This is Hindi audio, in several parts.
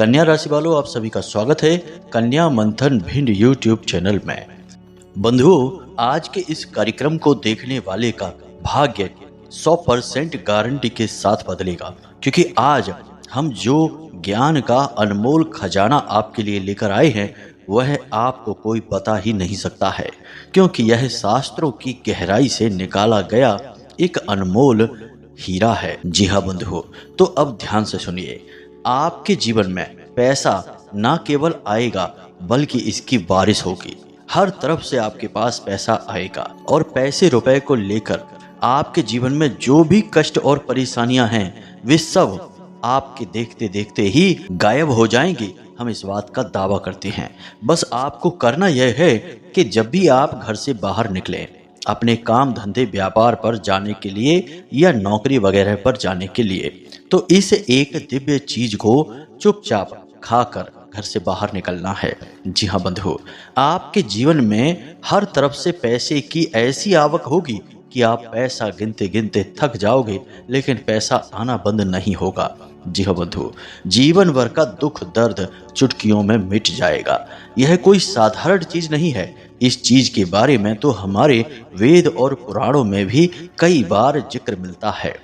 कन्या राशि वालों, आप सभी का स्वागत है कन्या मंथन भिंड यूट्यूब चैनल में। बंधुओं, आज के इस कार्यक्रम को देखने वाले का भाग्य 100% गारंटी के साथ बदलेगा, क्योंकि आज हम जो ज्ञान का अनमोल खजाना आपके लिए लेकर आए हैं वह आपको कोई बता ही नहीं सकता है, क्योंकि यह शास्त्रों की गहराई से निकाला गया एक अनमोल हीरा है। जी हाँ बंधुओं, तो अब ध्यान से सुनिए। आपके जीवन में पैसा ना केवल आएगा बल्कि इसकी बारिश होगी। हर तरफ से आपके पास पैसा आएगा और पैसे रुपए को लेकर आपके जीवन में जो भी कष्ट और परेशानियां हैं वे सब आपके देखते देखते ही गायब हो जाएंगी। हम इस बात का दावा करते हैं। बस आपको करना यह है कि जब भी आप घर से बाहर निकलें, अपने काम धंधे व्यापार पर जाने के लिए या नौकरी वगैरह पर जाने के लिए, तो इस एक दिव्य चीज को चुपचाप खाकर घर से बाहर निकलना है। जी हाँ बंधु, आपके जीवन में हर तरफ से पैसे की ऐसी आवक होगी कि आप पैसा गिनते गिनते थक जाओगे, लेकिन पैसा आना बंद नहीं होगा। जी हाँ बंधु, जीवन भर का दुख दर्द चुटकियों में मिट जाएगा। यह कोई साधारण चीज नहीं है। इस चीज के बारे में तो हमारे वेद और पुराणों में भी कई बार जिक्र मिलता है।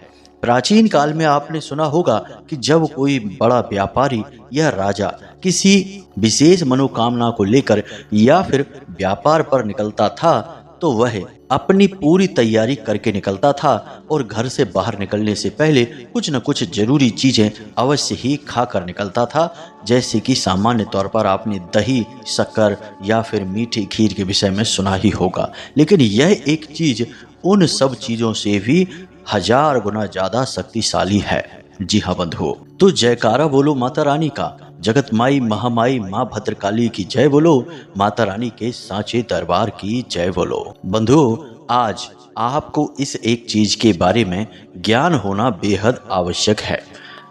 प्राचीन काल में आपने सुना होगा कि जब कोई बड़ा व्यापारी या राजा किसी विशेष मनोकामना को लेकर या फिर व्यापार पर निकलता था तो वह अपनी पूरी तैयारी करके निकलता था और घर से बाहर निकलने से पहले कुछ न कुछ जरूरी चीजें अवश्य ही खा कर निकलता था। जैसे कि सामान्य तौर पर आपने दही, शक्कर या फिर मीठी खीर के विषय में सुना ही होगा, लेकिन यह एक चीज उन सब चीजों से भी 1000 गुना ज्यादा शक्तिशाली है। जी हाँ बंधुओं, तो जयकारा बोलो माता रानी का। जगत माई महामाई माँ भद्रकाली की जय बोलो। माता रानी के सांचे दरबार की जय बोलो। बंधुओं, आज आपको इस एक चीज के बारे में ज्ञान होना बेहद आवश्यक है।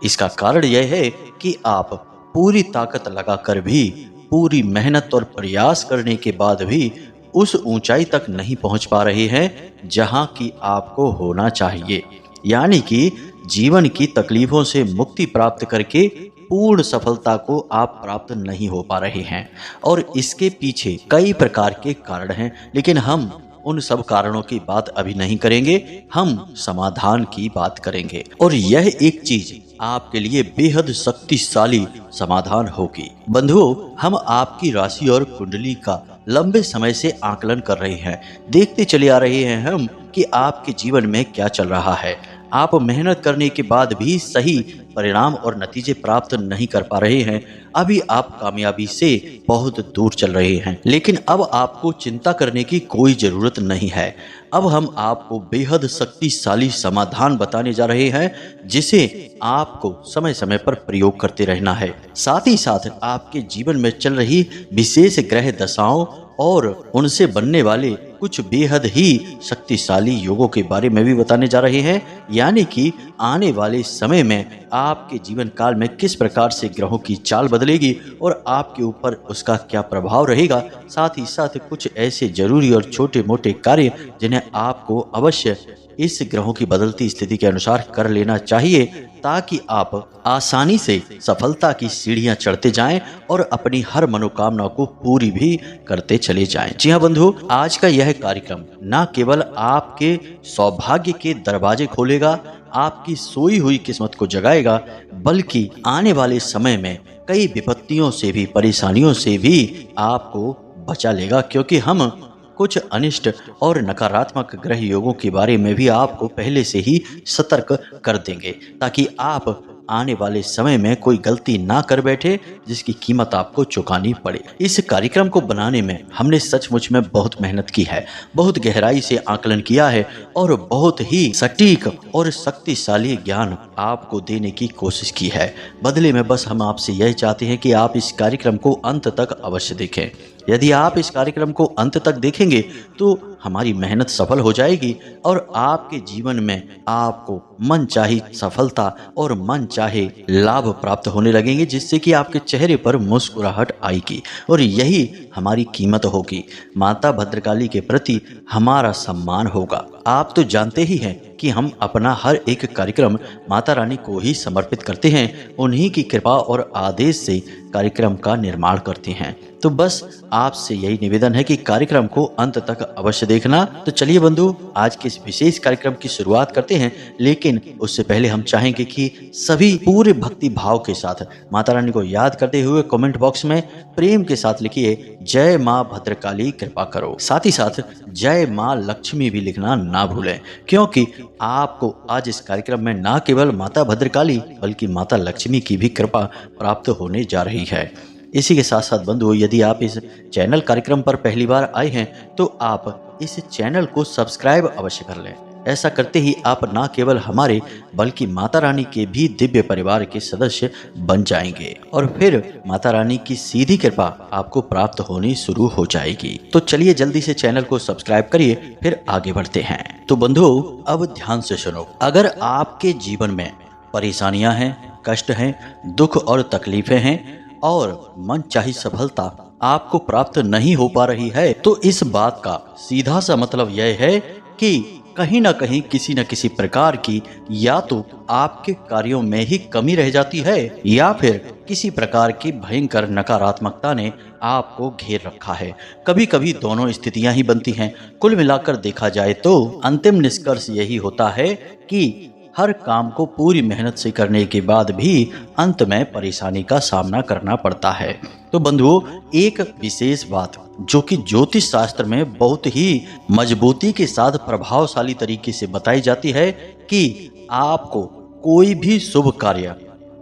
इसका कारण यह है कि आप पूरी ताकत लगाकर भी, पूरी मेहनत और प्रयास करने के बाद भी उस ऊंचाई तक नहीं पहुंच पा रहे हैं जहां की आपको होना चाहिए। यानी कि जीवन की तकलीफों से मुक्ति प्राप्त करके पूर्ण सफलता को आप प्राप्त नहीं हो पा रहे हैं, और इसके पीछे कई प्रकार के कारण हैं, लेकिन हम उन सब कारणों की बात अभी नहीं करेंगे। हम समाधान की बात करेंगे, और यह एक चीज आपके लिए बेहद शक्तिशाली समाधान होगी। बंधुओं, हम आपकी राशि और कुंडली का लंबे समय से आकलन कर रहे हैं। देखते चले आ रहे हैं हम कि आपके जीवन में क्या चल रहा है। आप मेहनत करने के बाद भी सही परिणाम और नतीजे प्राप्त नहीं कर पा रहे हैं। अभी आप कामयाबी से बहुत दूर चल रहे हैं, लेकिन अब आपको चिंता करने की कोई जरूरत नहीं है। अब हम आपको बेहद शक्तिशाली समाधान बताने जा रहे हैं, जिसे आपको समय समय पर प्रयोग करते रहना है। साथ ही साथ आपके जीवन में चल रही विशेष ग्रह दशाओं और उनसे बनने वाले कुछ बेहद ही शक्तिशाली योगों के बारे में भी बताने जा रहे हैं। यानी कि आने वाले समय में आपके जीवन काल में किस प्रकार से ग्रहों की चाल बदलेगी और आपके ऊपर उसका क्या प्रभाव रहेगा। साथ ही साथ कुछ ऐसे जरूरी और छोटे मोटे कार्य जिन्हें आपको अवश्य इस ग्रहों की बदलती स्थिति के अनुसार कर लेना चाहिए, ताकि आप आसानी से सफलता की सीढ़ियां चढ़ते जाएं और अपनी हर मनोकामना को पूरी भी करते चले जाएं। जी हाँ बंधु, आज का यह कार्यक्रम न केवल आपके सौभाग्य के दरवाजे खोलेगा, आपकी सोई हुई किस्मत को जगाएगा, बल्कि आने वाले समय में कई विपत्तियों से भी, परेशानियों से भी आपको बचा लेगा, क्योंकि हम कुछ अनिष्ट और नकारात्मक ग्रह योगों के बारे में भी आपको पहले से ही सतर्क कर देंगे, ताकि आप आने वाले समय में कोई गलती ना कर बैठे जिसकी कीमत आपको चुकानी पड़े। इस कार्यक्रम को बनाने में हमने सचमुच में बहुत मेहनत की है, बहुत गहराई से आकलन किया है और बहुत ही सटीक और शक्तिशाली ज्ञान आपको देने की कोशिश की है। बदले में बस हम आपसे यही चाहते हैं कि आप इस कार्यक्रम को अंत तक अवश्य देखें। यदि आप इस कार्यक्रम को अंत तक देखेंगे तो हमारी मेहनत सफल हो जाएगी और आपके जीवन में आपको मनचाही सफलता और मनचाहे लाभ प्राप्त होने लगेंगे, जिससे कि आपके चेहरे पर मुस्कुराहट आएगी और यही हमारी कीमत होगी। माता भद्रकाली के प्रति हमारा सम्मान होगा। आप तो जानते ही हैं कि हम अपना हर एक कार्यक्रम माता रानी को ही समर्पित करते हैं, उन्हीं की कृपा और आदेश से कार्यक्रम का निर्माण करते हैं। तो बस आपसे यही निवेदन है कि कार्यक्रम को अंत तक अवश्य देखना। तो चलिए बंधु, आज के इस विशेष कार्यक्रम की शुरुआत करते हैं, लेकिन उससे पहले हम चाहेंगे कि सभी पूरे भक्ति भाव के साथ माता रानी को याद करते हुए कमेंट बॉक्स में प्रेम के साथ लिखिए जय माँ भद्रकाली कृपा करो। साथ ही साथ जय माँ लक्ष्मी भी लिखना ना भूलें, क्योंकि आपको आज इस कार्यक्रम में न केवल माता भद्रकाली बल्कि माता लक्ष्मी की भी कृपा प्राप्त होने जा रही है। इसी के साथ साथ बंधुओं, यदि आप इस चैनल कार्यक्रम पर पहली बार आए हैं तो आप इस चैनल को सब्सक्राइब अवश्य कर लें। ऐसा करते ही आप न केवल हमारे बल्कि माता रानी के भी दिव्य परिवार के सदस्य बन जाएंगे और फिर माता रानी की सीधी कृपा आपको प्राप्त होनी शुरू हो जाएगी। तो चलिए जल्दी से चैनल को सब्सक्राइब करिए, फिर आगे बढ़ते हैं। तो बंधुओं, अब ध्यान से सुनो। अगर आपके जीवन में परेशानियां हैं, कष्ट हैं, दुख और तकलीफें हैं और मनचाही सफलता आपको प्राप्त नहीं हो पा रही है, तो इस बात का सीधा सा मतलब यह है कि कहीं ना कहीं किसी न किसी प्रकार की या तो आपके कार्यों में ही कमी रह जाती है या फिर किसी प्रकार की भयंकर नकारात्मकता ने आपको घेर रखा है। कभी कभी दोनों स्थितियां ही बनती हैं। कुल मिलाकर देखा जाए तो अंतिम निष्कर्ष यही होता है कि हर काम को पूरी मेहनत से करने के बाद भी अंत में परेशानी का सामना करना पड़ता है। तो बंधुओं, एक विशेष बात जो कि ज्योतिष शास्त्र में बहुत ही मजबूती के साथ प्रभावशाली तरीके से बताई जाती है कि आपको कोई भी शुभ कार्य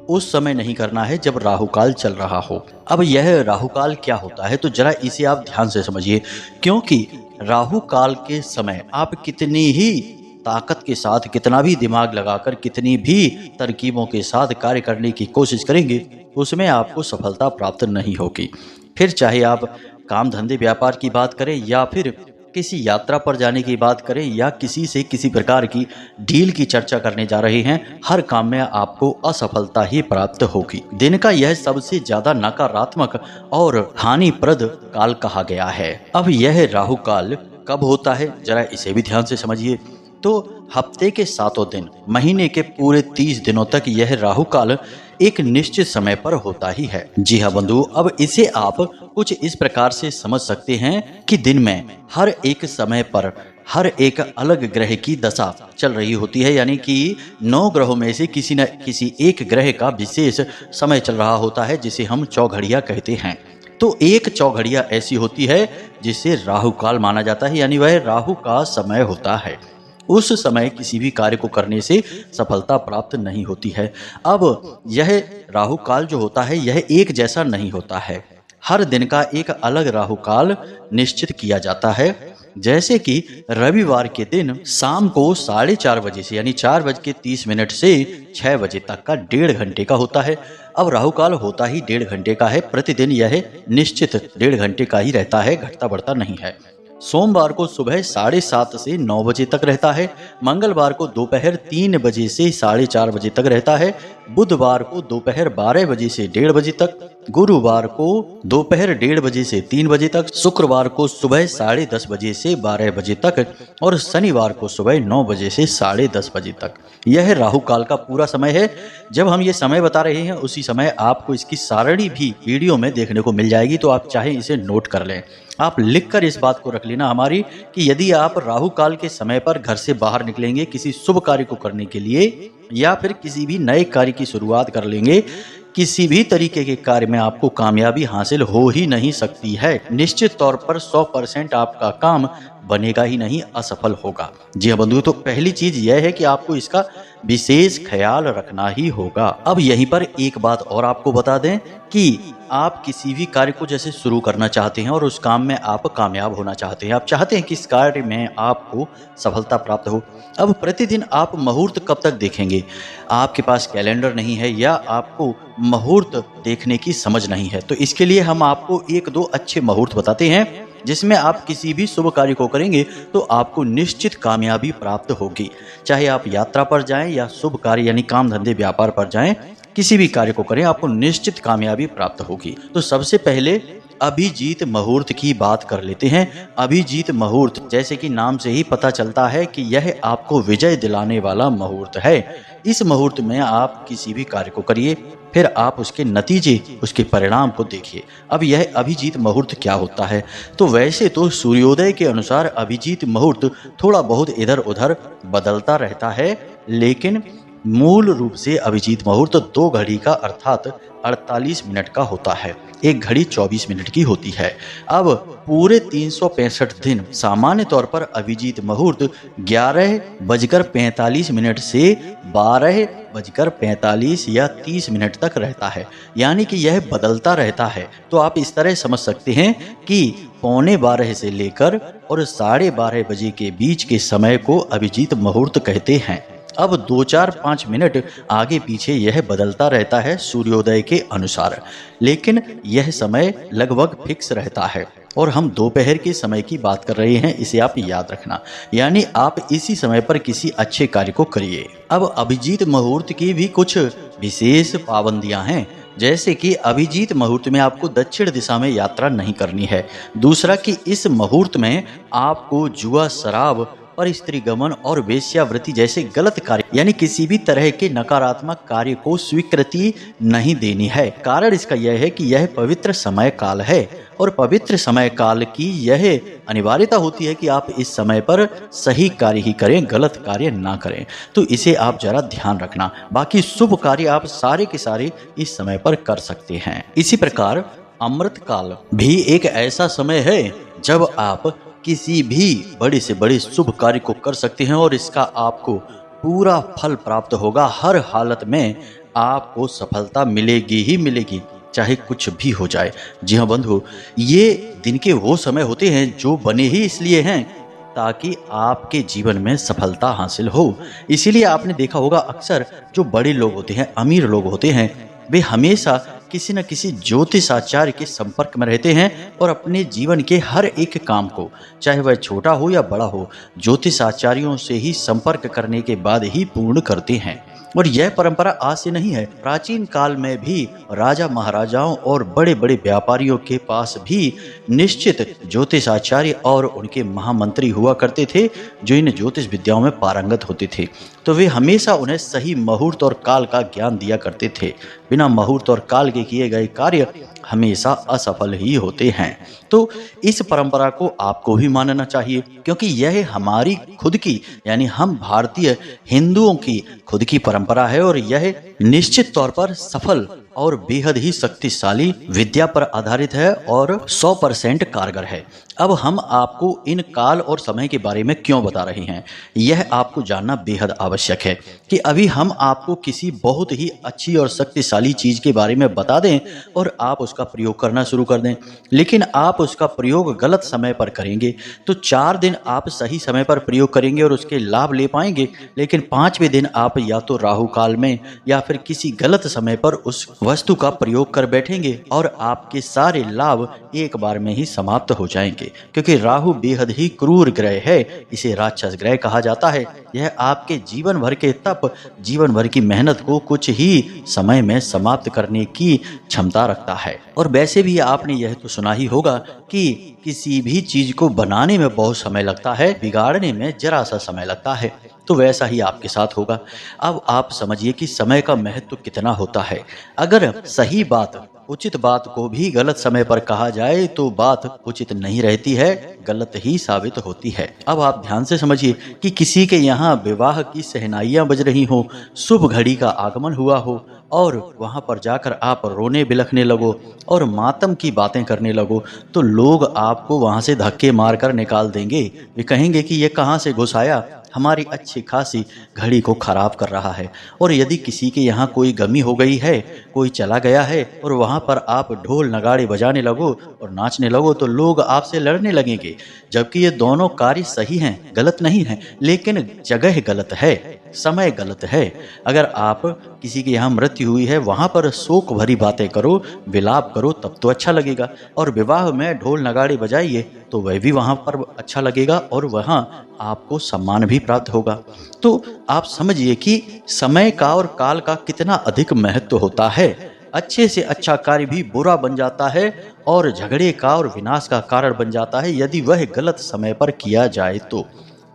उस समय नहीं करना है जब राहुकाल चल रहा हो। अब यह राहुकाल क्या होता है, तो जरा इसे आप ध्यान से समझिए, क्योंकि राहुकाल के समय आप कितनी ही ताकत के साथ, कितना भी दिमाग लगाकर, कितनी भी तरकीबों के साथ कार्य करने की कोशिश करेंगे, उसमें आपको सफलता प्राप्त नहीं होगी। फिर चाहे आप काम धंधे व्यापार की बात करें या फिर किसी यात्रा पर जाने की बात करें या किसी से किसी प्रकार की डील की चर्चा करने जा रहे हैं, हर काम में आपको असफलता ही प्राप्त होगी। दिन का यह सबसे ज्यादा नकारात्मक और हानिप्रद काल कहा गया है। अब यह राहु काल कब होता है, जरा इसे भी ध्यान से समझिए। तो हफ्ते के 7 दिन, महीने के पूरे 30 दिनों तक यह राहु काल एक निश्चित समय पर होता ही है। जी हाँ बंधु, अब इसे आप कुछ इस प्रकार से समझ सकते हैं कि दिन में हर एक समय पर हर एक अलग ग्रह की दशा चल रही होती है, यानी कि 9 ग्रहों में से किसी न किसी एक ग्रह का विशेष समय चल रहा होता है, जिसे हम चौघड़िया कहते हैं। तो एक चौघड़िया ऐसी होती है जिसे राहु काल माना जाता है, यानी वह राहु का समय होता है। उस समय किसी भी कार्य को करने से सफलता प्राप्त नहीं होती है। अब यह राहु काल जो होता है यह एक जैसा नहीं होता है, हर दिन का एक अलग राहु काल निश्चित किया जाता है। जैसे कि रविवार के दिन शाम को 4:30 बजे से, यानी 4:30 से 6 बजे तक का 1.5 घंटे का होता है। अब राहु काल होता ही 1.5 घंटे का है, प्रतिदिन यह निश्चित 1.5 घंटे का ही रहता है, घटता बढ़ता नहीं है। सोमवार को सुबह 7:30 से 9 बजे तक रहता है, मंगलवार को दोपहर 3 बजे से 4:30 बजे तक रहता है, बुधवार को दोपहर 12 बजे से 1:30 बजे तक, गुरुवार को दोपहर 1:30 बजे से 3 बजे तक, शुक्रवार को सुबह 10:30 बजे से 12 बजे तक और शनिवार को सुबह 9 बजे से 10:30 बजे तक। यह राहु काल का पूरा समय है। जब हम ये समय बता रहे हैं उसी समय आपको इसकी सारणी भी वीडियो में देखने को मिल जाएगी, तो आप चाहें इसे नोट कर लें। आप लिखकर इस बात को रख लेना हमारी कि यदि आप राहु काल के समय पर घर से बाहर निकलेंगे किसी शुभ कार्य को करने के लिए या फिर किसी भी नए कार्य की शुरुआत कर लेंगे, किसी भी तरीके के कार्य में आपको कामयाबी हासिल हो ही नहीं सकती है। निश्चित तौर पर 100% आपका काम बनेगा ही नहीं, असफल होगा। जी हाँ बंधुओं, तो पहली चीज यह है कि आपको इसका विशेष ख्याल रखना ही होगा। अब यहीं पर एक बात और आपको बता दें कि आप किसी भी कार्य को जैसे शुरू करना चाहते हैं और उस काम में आप कामयाब होना चाहते हैं, आप चाहते हैं कि इस कार्य में आपको सफलता प्राप्त हो। अब प्रतिदिन आप मुहूर्त कब तक देखेंगे? आपके पास कैलेंडर नहीं है या आपको मुहूर्त देखने की समझ नहीं है, तो इसके लिए हम आपको एक दो अच्छे मुहूर्त बताते हैं जिसमें आप किसी भी शुभ कार्य को करेंगे तो आपको निश्चित कामयाबी प्राप्त होगी। चाहे आप यात्रा पर जाएं या शुभ कार्य यानी काम धंधे व्यापार पर जाएं, किसी भी कार्य को करें आपको निश्चित कामयाबी प्राप्त होगी। तो सबसे पहले अभिजीत मुहूर्त की बात कर लेते हैं। अभिजीत मुहूर्त जैसे कि नाम से ही पता चलता है कि यह आपको विजय दिलाने वाला मुहूर्त है। इस मुहूर्त में आप किसी भी कार्य को करिए, फिर आप उसके नतीजे, उसके परिणाम को देखिए। अब यह अभिजीत मुहूर्त क्या होता है? तो वैसे तो सूर्योदय के अनुसार अभिजीत मुहूर्त थोड़ा बहुत इधर उधर बदलता रहता है, लेकिन मूल रूप से अभिजीत मुहूर्त 2 घड़ी का अर्थात 48 मिनट का होता है। एक घड़ी 24 मिनट की होती है। अब पूरे 365 दिन सामान्य तौर पर अभिजीत मुहूर्त 11:45 से 12:45 या 30 मिनट तक रहता है, यानी कि यह बदलता रहता है। तो आप इस तरह समझ सकते हैं कि 11:15 से लेकर और 12:30 बजे के बीच के समय को अभिजीत मुहूर्त कहते हैं। अब 2-4-5 मिनट आगे पीछे यह बदलता रहता है सूर्योदय के अनुसार, लेकिन यह समय लगभग फिक्स रहता है। और हम दोपहर के समय की बात कर रहे हैं, इसे आप याद रखना, यानी आप इसी समय पर किसी अच्छे कार्य को करिए। अब अभिजीत मुहूर्त की भी कुछ विशेष पाबंदियां हैं, जैसे कि अभिजीत मुहूर्त में आपको दक्षिण दिशा में यात्रा नहीं करनी है। दूसरा कि इस मुहूर्त में आपको जुआ, शराब और स्त्री गमन और वेश्यावृत्ति जैसे गलत कार्य यानी किसी भी तरह के नकारात्मक कार्य को स्वीकृति नहीं देनी है। कारण इसका यह है कि यह पवित्र समय काल है और पवित्र समय काल की यह अनिवार्यता होती है कि आप इस समय पर सही कार्य ही करें, गलत कार्य ना करें। तो इसे आप जरा ध्यान रखना। बाकी शुभ कार्य आप सारे के सारे इस समय पर कर सकते हैं। इसी प्रकार अमृत काल भी एक ऐसा समय है जब आप किसी भी बड़े से बड़े शुभ कार्य को कर सकते हैं और इसका आपको पूरा फल प्राप्त होगा। हर हालत में आपको सफलता मिलेगी ही मिलेगी, चाहे कुछ भी हो जाए। जी हाँ बंधु, ये दिन के वो समय होते हैं जो बने ही इसलिए हैं ताकि आपके जीवन में सफलता हासिल हो। इसीलिए आपने देखा होगा अक्सर जो बड़े लोग होते हैं, अमीर लोग होते हैं, वे हमेशा किसी न किसी ज्योतिषाचार्य के संपर्क में रहते हैं और अपने जीवन के हर एक काम को, चाहे वह छोटा हो या बड़ा हो, ज्योतिषाचार्यों से ही संपर्क करने के बाद ही पूर्ण करते हैं। और यह परंपरा आज से नहीं है, प्राचीन काल में भी राजा महाराजाओं और बड़े बड़े व्यापारियों के पास भी निश्चित ज्योतिषाचार्य और उनके महामंत्री हुआ करते थे जो इन ज्योतिष विद्याओं में पारंगत होते थे। तो वे हमेशा उन्हें सही मुहूर्त और काल का ज्ञान दिया करते थे। बिना मुहूर्त और काल के किए गए कार्य हमेशा असफल ही होते हैं। तो इस परंपरा को आपको भी मानना चाहिए, क्योंकि यह हमारी खुद की यानी हम भारतीय हिंदुओं की खुद की परंपरा है और यह निश्चित तौर पर सफल और बेहद ही शक्तिशाली विद्या पर आधारित है और 100% कारगर है। अब हम आपको इन काल और समय के बारे में क्यों बता रहे हैं, यह आपको जानना बेहद आवश्यक है कि अभी हम आपको किसी बहुत ही अच्छी और शक्तिशाली चीज के बारे में बता दें और आप उसका प्रयोग करना शुरू कर दें, लेकिन आप उसका प्रयोग गलत समय पर करेंगे तो 4 दिन आप सही समय पर प्रयोग करेंगे और उसके लाभ ले पाएंगे, लेकिन 5वें दिन आप या तो राहु काल में या फिर किसी गलत समय पर उस वस्तु का प्रयोग कर बैठेंगे और आपके सारे लाभ एक बार में ही समाप्त हो जाएंगे। क्योंकि राहु बेहद ही क्रूर ग्रह है, इसे राक्षस ग्रह कहा जाता है। यह आपके जीवन भर के तप, जीवन भर की मेहनत को कुछ ही समय में समाप्त करने की क्षमता रखता है। और वैसे भी आपने यह तो सुना ही होगा कि किसी भी चीज को बनाने में बहुत समय लगता है, बिगाड़ने में जरा सा समय लगता है। तो वैसा ही आपके साथ होगा। अब आप समझिए कि समय का महत्व कितना होता है। अगर सही बात, उचित बात को भी गलत समय पर कहा जाए तो बात उचित नहीं रहती है, गलत ही साबित होती है। अब आप ध्यान से समझिए कि किसी के यहाँ विवाह की शहनाइयां बज रही हो, शुभ घड़ी का आगमन हुआ हो और वहाँ पर जाकर आप रोने बिलखने लगो और मातम की बातें करने लगो, तो लोग आपको वहाँ से धक्के मारकर निकाल देंगे। वे कहेंगे कि ये कहाँ से घुस आया, हमारी अच्छी खासी घड़ी को खराब कर रहा है। और यदि किसी के यहाँ कोई गमी हो गई है, कोई चला गया है और वहाँ पर आप ढोल नगाड़े बजाने लगो और नाचने लगो, तो लोग आपसे लड़ने लगेंगे। जबकि ये दोनों कार्य सही हैं, गलत नहीं है, लेकिन जगह गलत है, समय गलत है। अगर आप किसी के यहाँ मृत्यु हुई है, वहाँ पर शोक भरी बातें करो, विलाप करो, तब तो अच्छा लगेगा। और विवाह में ढोल नगाड़े बजाइए तो वह भी वहाँ पर अच्छा लगेगा और वहाँ आपको सम्मान भी प्राप्त होगा। तो आप समझिए कि समय का और काल का कितना अधिक महत्व होता है। अच्छे से अच्छा कार्य भी बुरा बन जाता है और झगड़े का और विनाश का कारण बन जाता है यदि वह गलत समय पर किया जाए तो।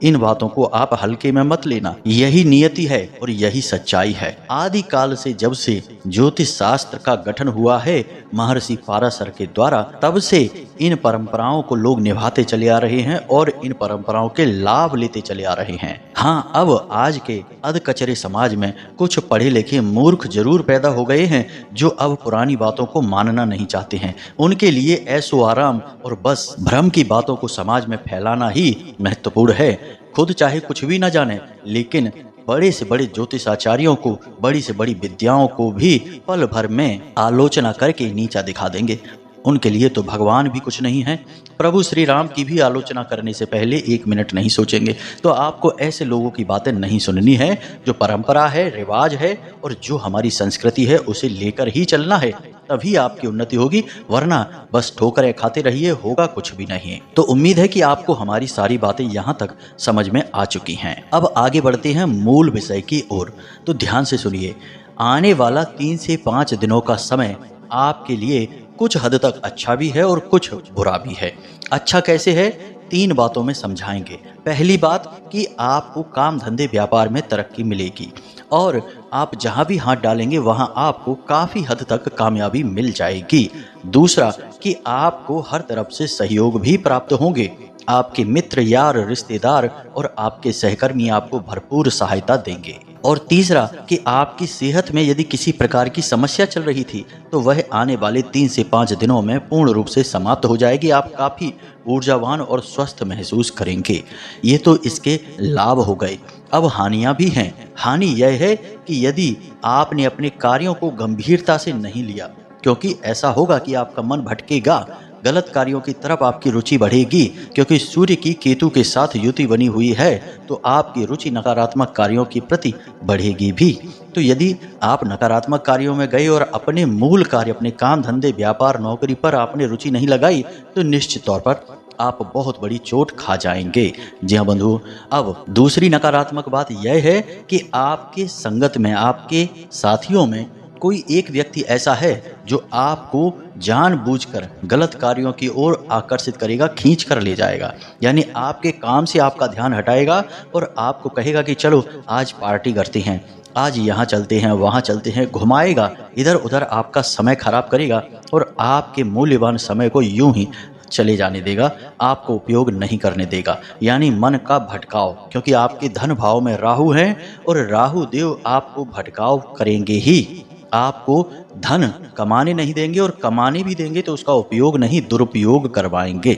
इन बातों को आप हल्के में मत लेना, यही नियति है और यही सच्चाई है। आदि काल से जब से ज्योतिष शास्त्र का गठन हुआ है महर्षि पाराशर के द्वारा, तब से इन परंपराओं को लोग निभाते चले आ रहे हैं और इन परंपराओं के लाभ लेते चले आ रहे हैं। हाँ, अब आज के अधकचरे समाज में कुछ पढ़े लिखे मूर्ख जरूर पैदा हो गए हैं जो अब पुरानी बातों को मानना नहीं चाहते हैं। उनके लिए ऐशो आराम और बस भ्रम की बातों को समाज में फैलाना ही महत्वपूर्ण है। खुद चाहे कुछ भी न जाने, लेकिन बड़े से बड़े ज्योतिषाचार्यों को, बड़ी से बड़ी विद्याओं को भी पल भर में आलोचना करके नीचा दिखा देंगे। उनके लिए तो भगवान भी कुछ नहीं है। प्रभु श्री राम की भी आलोचना करने से पहले 1 मिनट नहीं सोचेंगे। तो आपको ऐसे लोगों की बातें नहीं सुननी है। जो परंपरा है, रिवाज है और जो हमारी संस्कृति है, उसे लेकर ही चलना है, तभी आपकी उन्नति होगी। वरना बस ठोकरें खाते रहिए, होगा कुछ भी नहीं। तो उम्मीद है कि आपको हमारी सारी बातें यहाँ तक समझ में आ चुकी हैं। अब आगे बढ़ते हैं मूल विषय की ओर। तो ध्यान से सुनिए। आने वाला 3 से 5 दिनों का समय आपके लिए कुछ हद तक अच्छा भी है और कुछ बुरा भी है। अच्छा कैसे है, 3 बातों में समझाएंगे। पहली बात कि आपको काम धंधे व्यापार में तरक्की मिलेगी और आप जहां भी हाथ डालेंगे वहां आपको काफी हद तक कामयाबी मिल जाएगी। दूसरा कि आपको हर तरफ से सहयोग भी प्राप्त होंगे। आपके मित्र, यार, रिश्तेदार और आपके सहकर्मी आपको भरपूर सहायता देंगे। और तीसरा कि आपकी सेहत में यदि किसी प्रकार की समस्या चल रही थी तो वह आने वाले 3 से 5 दिनों में पूर्ण रूप से समाप्त हो जाएगी। आप काफ़ी ऊर्जावान और स्वस्थ महसूस करेंगे। ये तो इसके लाभ हो गए। अब हानियां भी हैं। हानि यह है कि यदि आपने अपने कार्यों को गंभीरता से नहीं लिया, क्योंकि ऐसा होगा कि आपका मन भटकेगा, गलत कार्यों की तरफ आपकी रुचि बढ़ेगी। क्योंकि सूर्य की केतु के साथ युति बनी हुई है तो आपकी रुचि नकारात्मक कार्यों के प्रति बढ़ेगी भी। तो यदि आप नकारात्मक कार्यों में गए और अपने मूल कार्य, अपने काम धंधे, व्यापार, नौकरी पर आपने रुचि नहीं लगाई तो निश्चित तौर पर आप बहुत बड़ी चोट खा जाएंगे। जी हाँ बंधु, अब दूसरी नकारात्मक बात यह है कि आपके संगत में, आपके साथियों में कोई एक व्यक्ति ऐसा है जो आपको जानबूझकर गलत कार्यों की ओर आकर्षित करेगा, खींच कर ले जाएगा। यानी आपके काम से आपका ध्यान हटाएगा और आपको कहेगा कि चलो आज पार्टी करते हैं, आज यहाँ चलते हैं, वहाँ चलते हैं, घुमाएगा, इधर उधर आपका समय खराब करेगा और आपके मूल्यवान समय को यूं ही चले जाने देगा, आपको उपयोग नहीं करने देगा। यानी मन का भटकाव, क्योंकि आपके धन भाव में राहु है और राहु देव आपको भटकाव करेंगे ही। आपको धन कमाने नहीं देंगे और कमाने भी देंगे तो उसका उपयोग नहीं, दुरुपयोग करवाएंगे।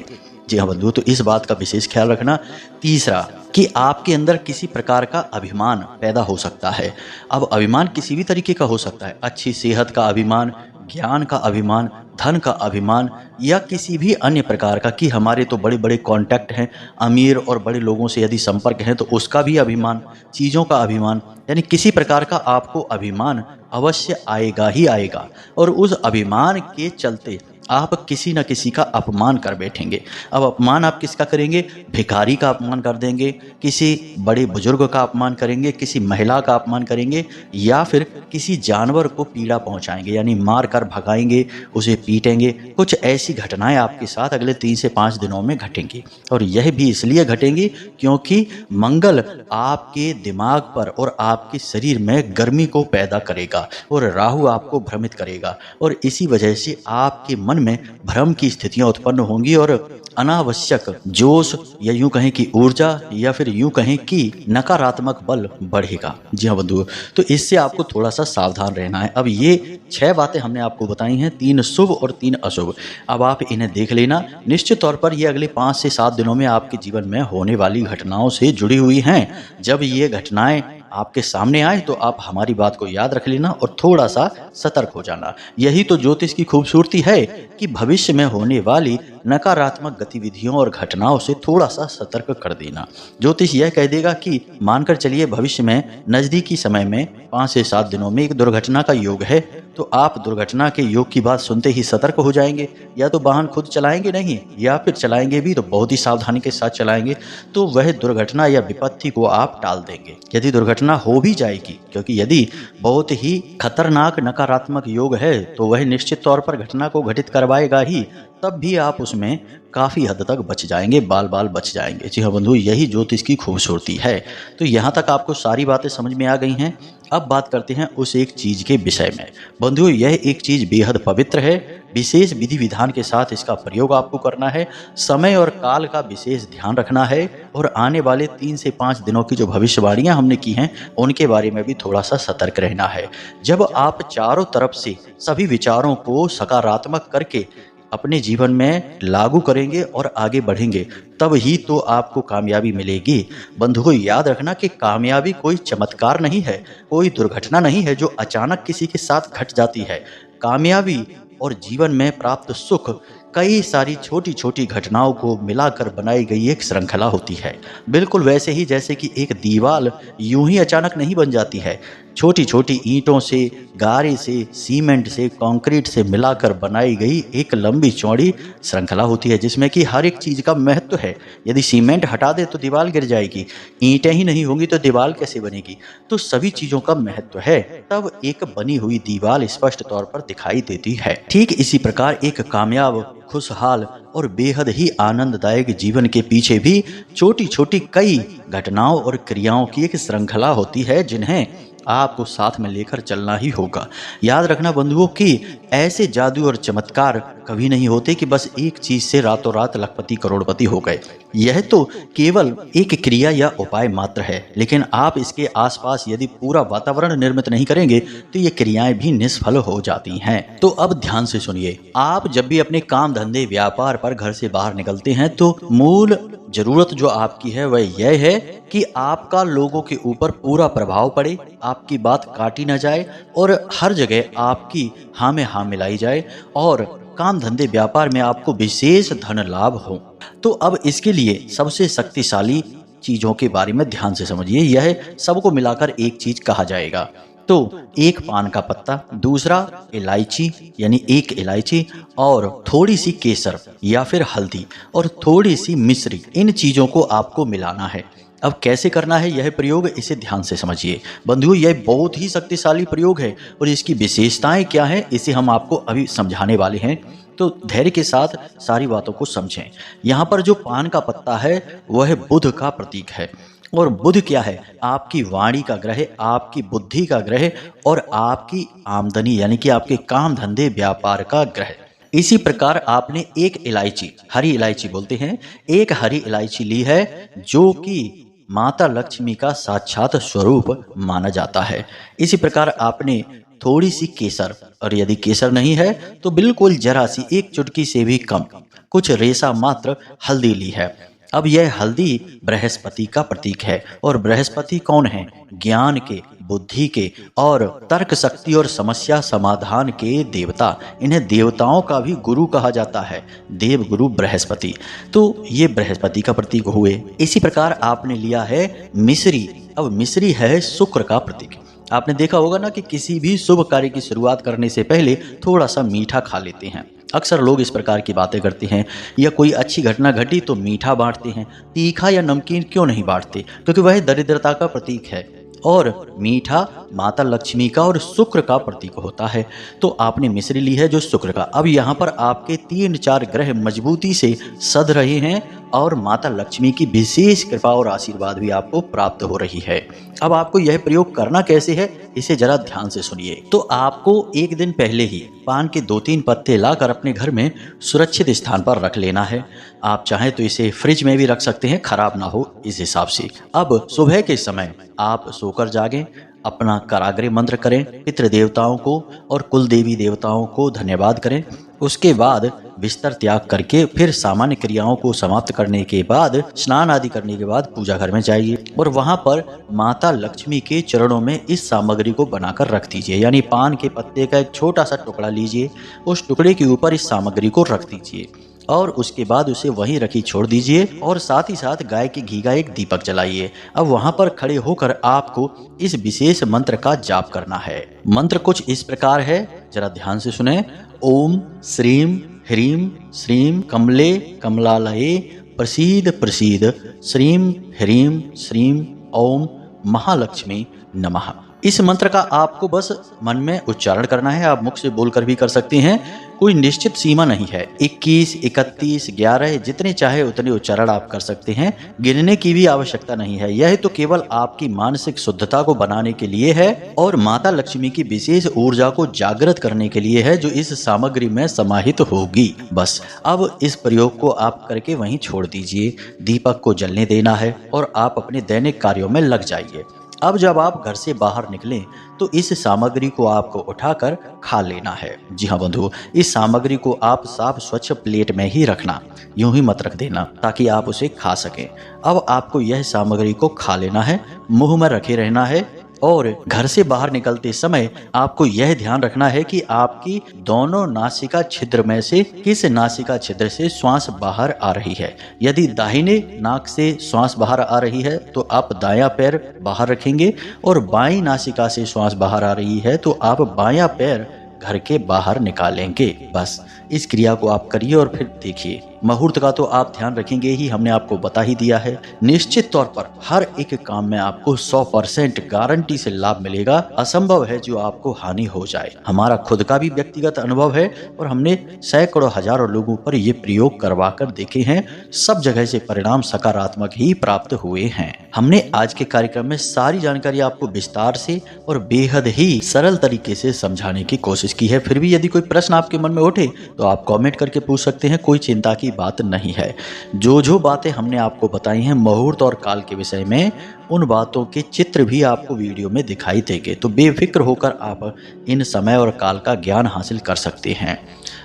जी हाँ बंधु, तो इस बात का विशेष ख्याल रखना। तीसरा कि आपके अंदर किसी प्रकार का अभिमान पैदा हो सकता है। अब अभिमान किसी भी तरीके का हो सकता है। अच्छी सेहत का अभिमान, ज्ञान का अभिमान, धन का अभिमान या किसी भी अन्य प्रकार का कि हमारे तो बड़े बड़े कॉन्टैक्ट हैं, अमीर और बड़े लोगों से यदि संपर्क है तो उसका भी अभिमान, चीज़ों का अभिमान, यानी किसी प्रकार का आपको अभिमान अवश्य आएगा ही आएगा। और उस अभिमान के चलते आप किसी न किसी का अपमान कर बैठेंगे। अब अपमान आप किसका करेंगे? भिखारी का अपमान कर देंगे, किसी बड़े बुजुर्ग का अपमान करेंगे, किसी महिला का अपमान करेंगे या फिर किसी जानवर को पीड़ा पहुंचाएंगे, यानी मार कर भगाएंगे, उसे पीटेंगे। कुछ ऐसी घटनाएं आपके साथ अगले 3 से 5 दिनों में घटेंगी और यह भी इसलिए घटेंगी क्योंकि मंगल आपके दिमाग पर और आपके शरीर में गर्मी को पैदा करेगा और राहु आपको भ्रमित करेगा और इसी वजह से आपके मन में भ्रम की स्थितियां उत्पन्न होंगी और अनावश्यक जोश या यूं कहें कि ऊर्जा या फिर यूं कहें कि नकारात्मक बल बढ़ेगा। जी हाँ बंधुओं, तो इससे आपको थोड़ा सा सावधान रहना है। अब ये 6 बातें हमने आपको बताई हैं, 3 शुभ और 3 अशुभ। अब आप इन्हें देख लेना। निश्चित तौर पर ये अगले 5 से 7 दिनों में आपके जीवन में होने वाली घटनाओं से जुड़ी हुई हैं। जब ये घटनाएं आपके सामने आए तो आप हमारी बात को याद रख लेना और थोड़ा सा सतर्क हो जाना। यही तो ज्योतिष की खूबसूरती है कि भविष्य में होने वाली नकारात्मक गतिविधियों और घटनाओं से थोड़ा सा सतर्क कर देना। ज्योतिष यह कह देगा कि मानकर चलिए भविष्य में नजदीकी समय में 5 से 7 दिनों में एक दुर्घटना का योग है, तो आप दुर्घटना के योग की बात सुनते ही सतर्क हो जाएंगे। या तो वाहन खुद चलाएंगे नहीं, या फिर चलाएंगे भी तो बहुत ही सावधानी के साथ चलाएंगे, तो वह दुर्घटना या विपत्ति को आप टाल देंगे। यदि दुर्घटना हो भी जाएगी, क्योंकि यदि बहुत ही खतरनाक नकारात्मक योग है तो वह निश्चित तौर पर घटना को घटित करवाएगा ही, तब भी आप उसमें काफ़ी हद तक बच जाएंगे, बाल बाल बच जाएंगे। जी हाँ बंधु, यही ज्योतिष की खूबसूरती है। तो यहाँ तक आपको सारी बातें समझ में आ गई हैं। अब बात करते हैं उस एक चीज़ के विषय में। बंधुओं, यह एक चीज़ बेहद पवित्र है। विशेष विधि विधान के साथ इसका प्रयोग आपको करना है। समय और काल का विशेष ध्यान रखना है और आने वाले 3 से 5 दिनों की जो भविष्यवाणियां हमने की हैं उनके बारे में भी थोड़ा सा सतर्क रहना है। जब आप चारों तरफ से सभी विचारों को सकारात्मक करके अपने जीवन में लागू करेंगे और आगे बढ़ेंगे, तब ही तो आपको कामयाबी मिलेगी। बंधुओं, याद रखना कि कामयाबी कोई चमत्कार नहीं है, कोई दुर्घटना नहीं है जो अचानक किसी के साथ घट जाती है। कामयाबी और जीवन में प्राप्त सुख कई सारी छोटी छोटी घटनाओं को मिलाकर बनाई गई एक श्रृंखला होती है। बिल्कुल वैसे ही जैसे कि एक दीवार यूं ही अचानक नहीं बन जाती है। छोटी छोटी ईंटों से, गारे से, सीमेंट से, कंक्रीट से मिलाकर बनाई गई एक लंबी चौड़ी श्रृंखला होती है, जिसमें कि हर एक चीज़ का महत्व है। यदि सीमेंट हटा दे तो दीवार गिर जाएगी, ईंटें ही नहीं होंगी तो दीवार कैसे बनेगी। तो सभी चीज़ों का महत्व है, तब एक बनी हुई दीवार स्पष्ट तौर पर दिखाई देती है। ठीक इसी प्रकार एक कामयाब, खुशहाल और बेहद ही आनंददायक जीवन के पीछे भी छोटी छोटी कई घटनाओं और क्रियाओं की एक श्रृंखला होती है, जिन्हें आपको साथ में लेकर चलना ही होगा। याद रखना बंधुओं कि ऐसे जादू और चमत्कार कभी नहीं होते कि बस एक चीज से रातों रात लखपति करोड़पति हो गए। यह तो केवल एक क्रिया या उपाय मात्र है, लेकिन आप इसके आसपास यदि पूरा वातावरण निर्मित नहीं करेंगे तो ये क्रियाएं भी निष्फल हो जाती हैं। तो अब ध्यान से सुनिए, आप जब भी अपने काम धंधे व्यापार पर घर से बाहर निकलते हैं तो मूल जरूरत जो आपकी है वह यह है कि आपका लोगों के ऊपर पूरा प्रभाव पड़े, आपकी बात काटी ना जाए और हर जगह आपकी हाँ में हाँ मिलाई जाए और काम धंधे व्यापार में आपको विशेष धन लाभ हो। तो अब इसके लिए सबसे शक्तिशाली चीजों के बारे में ध्यान से समझिए। यह सबको मिलाकर एक चीज कहा जाएगा। तो एक पान का पत्ता, दूसरा इलायची यानी एक इलायची और थोड़ी सी केसर या फिर हल्दी और थोड़ी सी मिश्री, इन चीजों को आपको मिलाना है। अब कैसे करना है यह प्रयोग, इसे ध्यान से समझिए। बंधुओं, यह बहुत ही शक्तिशाली प्रयोग है और इसकी विशेषताएं क्या है इसे हम आपको अभी समझाने वाले हैं। तो धैर्य के साथ सारी बातों को समझें। यहाँ पर जो पान का पत्ता है वह बुध का प्रतीक है। और बुध क्या है? आपकी वाणी का ग्रह, आपकी बुद्धि का ग्रह और आपकी आमदनी यानी कि आपके काम धंधे व्यापार का ग्रह। इसी प्रकार आपने एक इलायची, हरी इलायची बोलते हैं, एक हरी इलायची ली है जो कि माता लक्ष्मी का साक्षात स्वरूप माना जाता है। इसी प्रकार आपने थोड़ी सी केसर, और यदि केसर नहीं है तो बिल्कुल जरा सी, एक चुटकी से भी कम, कुछ रेशा मात्र हल्दी ली है। अब यह हल्दी बृहस्पति का प्रतीक है और बृहस्पति कौन है? ज्ञान के, बुद्धि के और तर्क शक्ति और समस्या समाधान के देवता। इन्हें देवताओं का भी गुरु कहा जाता है, देव गुरु बृहस्पति। तो ये बृहस्पति का प्रतीक हुए। इसी प्रकार आपने लिया है मिश्री। अब मिश्री है शुक्र का प्रतीक। आपने देखा होगा ना कि किसी भी शुभ कार्य की शुरुआत करने से पहले थोड़ा सा मीठा खा लेते हैं। अक्सर लोग इस प्रकार की बातें करते हैं, या कोई अच्छी घटना घटी तो मीठा बांटते हैं, तीखा या नमकीन क्यों नहीं बांटते? क्योंकि वह दरिद्रता का प्रतीक है और मीठा माता लक्ष्मी का और शुक्र का प्रतीक होता है। तो आपने मिश्री ली है जो शुक्र का। अब यहाँ पर आपके 3-4 ग्रह मजबूती से सध रहे हैं और माता लक्ष्मी की विशेष कृपा और आशीर्वाद भी आपको प्राप्त हो रही है। अब आपको यह प्रयोग करना कैसे है, इसे जरा ध्यान से सुनिए। तो आपको एक दिन पहले ही पान के 2-3 पत्ते लाकर अपने घर में सुरक्षित स्थान पर रख लेना है। आप चाहें तो इसे फ्रिज में भी रख सकते हैं, खराब ना हो इस हिसाब से। अब सुबह के समय आप सोकर जागें, अपना कराग्रे मंत्र करें, पितृ देवताओं को और कुल देवी देवताओं को धन्यवाद करें। उसके बाद बिस्तर त्याग करके फिर सामान्य क्रियाओं को समाप्त करने के बाद, स्नान आदि करने के बाद पूजा घर में जाइए और वहां पर माता लक्ष्मी के चरणों में इस सामग्री को बनाकर रख दीजिए। यानी पान के पत्ते का एक छोटा सा टुकड़ा लीजिए, उस टुकड़े के ऊपर इस सामग्री को रख दीजिए और उसके बाद उसे वहीं रखी छोड़ दीजिए और साथ ही साथ गाय के घी का एक दीपक जलाइए। अब वहां पर खड़े होकर आपको इस विशेष मंत्र का जाप करना है। मंत्र कुछ इस प्रकार है, जरा ध्यान से सुने। ओम श्रीम ह्रीम श्रीम कमले कमलालये प्रसीद प्रसीद श्रीम ह्रीम श्रीम ओम महालक्ष्मी नमः। इस मंत्र का आपको बस मन में उच्चारण करना है, आप मुख से बोलकर भी कर सकते हैं, कोई निश्चित सीमा नहीं है। 21, 31, 11 जितने चाहे उतने उच्चारण आप कर सकते हैं, गिनने की भी आवश्यकता नहीं है। यह तो केवल आपकी मानसिक शुद्धता को बनाने के लिए है और माता लक्ष्मी की विशेष ऊर्जा को जागृत करने के लिए है, जो इस सामग्री में समाहित होगी। बस अब इस प्रयोग को आप करके वहीं छोड़ दीजिए, दीपक को जलने देना है और आप अपने दैनिक कार्यों में लग जाइए। अब जब आप घर से बाहर निकलें तो इस सामग्री को आपको उठाकर खा लेना है। जी हाँ बंधु, इस सामग्री को आप साफ स्वच्छ प्लेट में ही रखना, यूं ही मत रख देना, ताकि आप उसे खा सकें। अब आपको यह सामग्री को खा लेना है, मुंह में रखे रहना है और घर से बाहर निकलते समय आपको यह ध्यान रखना है कि आपकी दोनों नासिका छिद्र में से किस नासिका छिद्र से श्वास बाहर आ रही है। यदि दाहिने नाक से श्वास बाहर आ रही है तो आप दायां पैर बाहर रखेंगे और बाईं नासिका से श्वास बाहर आ रही है तो आप बायां पैर घर के बाहर निकालेंगे। बस इस क्रिया को आप करिए और फिर देखिए। मुहूर्त का तो आप ध्यान रखेंगे ही, हमने आपको बता ही दिया है। निश्चित तौर पर हर एक काम में आपको 100% गारंटी से लाभ मिलेगा। असंभव है जो आपको हानि हो जाए। हमारा खुद का भी व्यक्तिगत अनुभव है और हमने सैकड़ों हजारों लोगों पर ये प्रयोग करवा कर देखे हैं। सब जगह से परिणाम सकारात्मक ही प्राप्त हुए हैं। हमने आज के कार्यक्रम में सारी जानकारी आपको विस्तार से और बेहद ही सरल तरीके से समझाने की कोशिश की है। फिर भी यदि कोई प्रश्न आपके मन में उठे तो आप कमेंट करके पूछ सकते हैं, कोई चिंता की बात नहीं है। जो बातें हमने आपको बताई हैं मुहूर्त और काल के विषय में, उन बातों के चित्र भी आपको वीडियो में दिखाई देंगे, तो बेफिक्र होकर आप इन समय और काल का ज्ञान हासिल कर सकते हैं।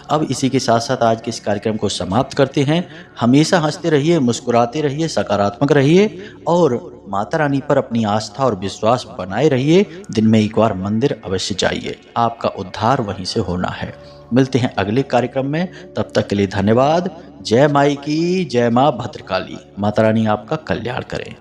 अब इसी के साथ साथ आज के इस कार्यक्रम को समाप्त करते हैं। हमेशा हंसते रहिए, मुस्कुराते रहिए, सकारात्मक रहिए और माता रानी पर अपनी आस्था और विश्वास बनाए रहिए। दिन में एक बार मंदिर अवश्य जाइए, आपका उद्धार वहीं से होना है। मिलते हैं अगले कार्यक्रम में, तब तक के लिए धन्यवाद। जय माई की, जय माँ भद्रकाली। माता रानी आपका कल्याण करें।